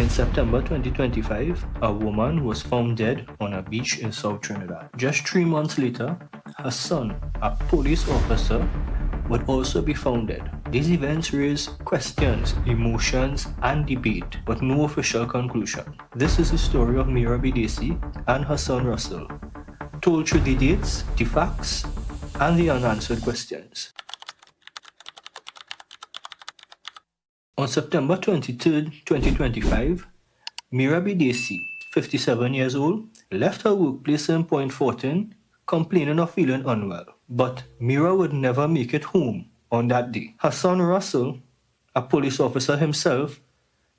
In September 2025, a woman was found dead on a beach in South Trinidad. Just 3 months later, her son, a police officer, would also be found dead. These events raise questions, emotions, and debate, but no official conclusion. This is the story of Mira Bidesi and her son Russell, told through the dates, the facts, and the unanswered questions. On September 23, 2025, Mira Bidesi, 57 years old, left her workplace in Point Fortin, complaining of feeling unwell. But Mira would never make it home on that day. Her son Russell, a police officer himself,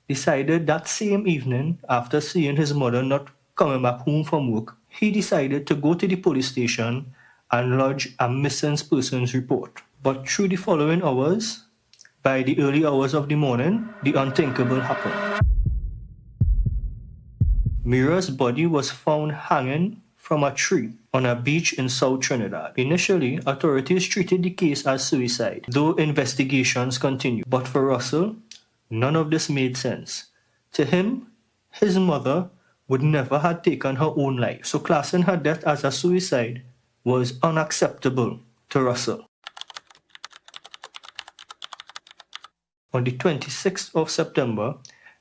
decided that same evening, after seeing his mother not coming back home from work, he decided to go to the police station and lodge a missing persons report. But through the following hours, by the early hours of the morning, the unthinkable happened. Mira's body was found hanging from a tree on a beach in South Trinidad. Initially, authorities treated the case as suicide, though investigations continued. But for Russell, none of this made sense. To him, his mother would never have taken her own life, so classing her death as a suicide was unacceptable to Russell. On the 26th of September,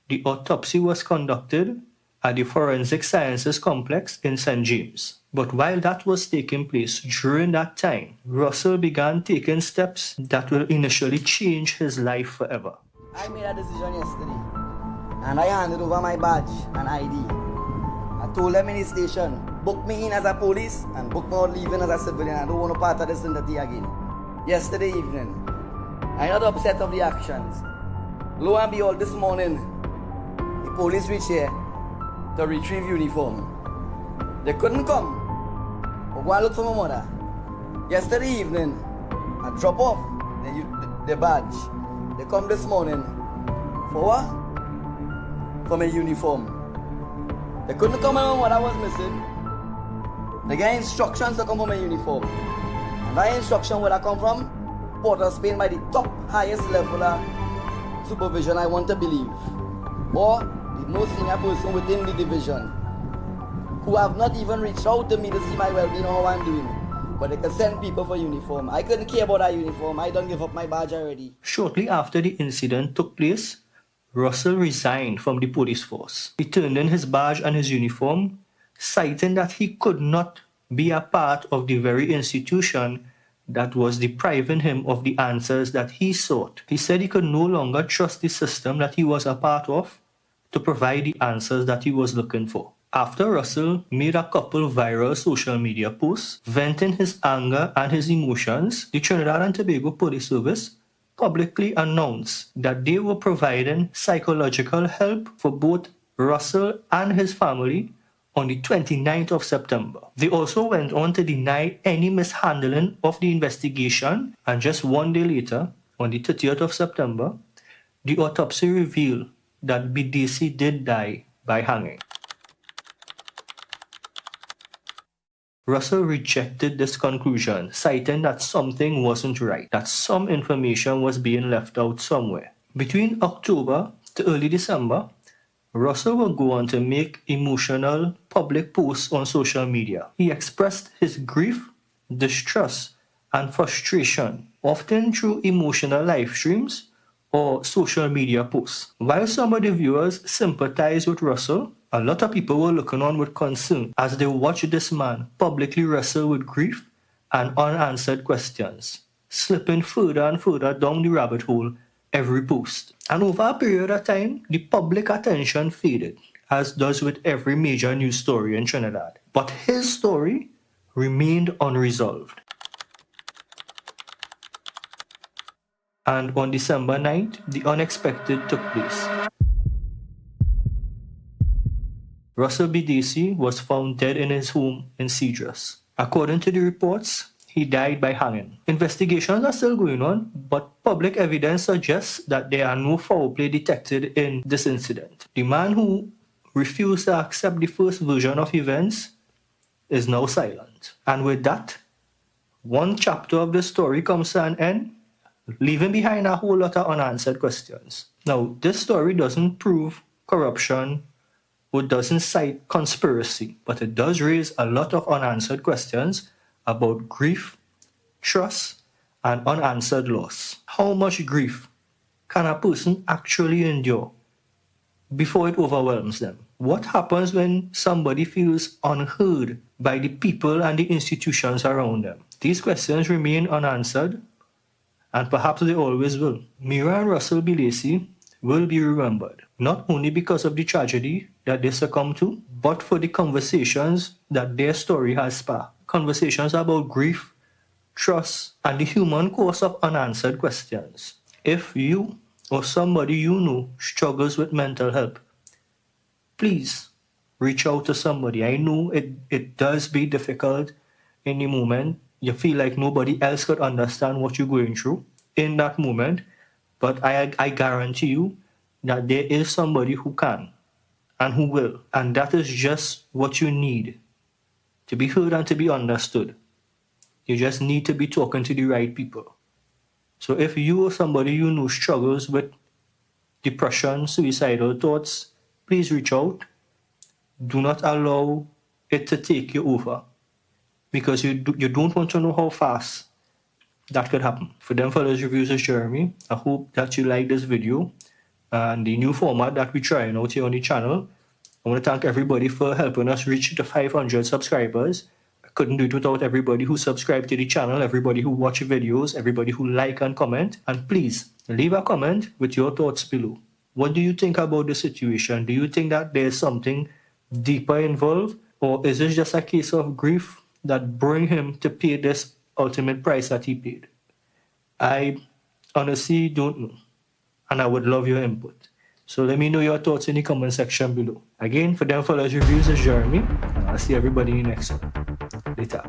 the autopsy was conducted at the Forensic Sciences Complex in St. James. But while that was taking place, during that time, Russell began taking steps that will initially change his life forever. I made a decision yesterday, and I handed over my badge and ID. I told them in the station, book me in as a police and book me out leaving as a civilian. I don't want to part of this entity again. Yesterday evening, I'm not upset of the actions. Lo and behold, this morning, the police reached here to retrieve uniform. They couldn't come. But go and look for my mother. Yesterday evening, I drop off the badge. They come this morning. For what? For my uniform. They couldn't come and what I was missing. They gave instructions to come for my uniform. And that instruction where I come from, Port of Spain by the top highest level of supervision, I want to believe. Or the most senior person within the division, who have not even reached out to me to see my well-being or how I'm doing. But they can send people for uniform. I couldn't care about that uniform. I don't give up my badge already. Shortly after the incident took place, Russell resigned from the police force. He turned in his badge and his uniform, citing that he could not be a part of the very institution that was depriving him of the answers that he sought. He said he could no longer trust the system that he was a part of to provide the answers that he was looking for. After Russell made a couple viral social media posts venting his anger and his emotions, the Trinidad and Tobago Police Service publicly announced that they were providing psychological help for both Russell and his family on the 29th of September. They also went on to deny any mishandling of the investigation, and just 1 day later, on the 30th of September, the autopsy revealed that Bidesi did die by hanging. Russell rejected this conclusion, citing that something wasn't right, that some information was being left out somewhere. Between October to early December, Russell would go on to make emotional public posts on social media. He expressed his grief, distrust, and frustration, often through emotional live streams or social media posts. While some of the viewers sympathized with Russell, a lot of people were looking on with concern as they watched this man publicly wrestle with grief and unanswered questions, slipping further and further down the rabbit hole every post. And over a period of time, the public attention faded, as does with every major news story in Trinidad. But his story remained unresolved. And on December 9th, the unexpected took place. Russell Bidesi was found dead in his home in Cedros. According to the reports, he died by hanging. Investigations are still going on, but public evidence suggests that there are no foul play detected in this incident. The man who refused to accept the first version of events is now silent. And with that, one chapter of the story comes to an end, leaving behind a whole lot of unanswered questions. Now, this story doesn't prove corruption or doesn't cite conspiracy, but it does raise a lot of unanswered questions about grief, trust, and unanswered loss. How much grief can a person actually endure before it overwhelms them? What happens when somebody feels unheard by the people and the institutions around them? These questions remain unanswered, and perhaps they always will. Mira and Russell B. Lacey will be remembered, not only because of the tragedy that they succumbed to, but for the conversations that their story has sparked. Conversations about grief, trust, and the human course of unanswered questions. If you or somebody you know struggles with mental health, please reach out to somebody. I know it does be difficult in the moment. You feel like nobody else could understand what you're going through in that moment. But I guarantee you that there is somebody who can and who will. And that is just what you need to be heard and to be understood. You just need to be talking to the right people. So if you or somebody you know struggles with depression, suicidal thoughts, please reach out. Do not allow it to take you over, because you don't want to know how fast that could happen. For Them Fellas Reviews is Jeremy. I hope that you like this video and the new format that we're trying out here on the channel. I want to thank everybody for helping us reach the 500 subscribers. I couldn't do it without everybody who subscribed to the channel, everybody who watch videos, everybody who like and comment. And please leave a comment with your thoughts below. What do you think about the situation? Do you think that there's something deeper involved? Or is this just a case of grief that bring him to pay this ultimate price that he paid? I honestly don't know, and I would love your input. So let me know your thoughts in the comment section below. Again, For Them Fellas Reviews is Jeremy, and I'll see everybody in the next one. Later.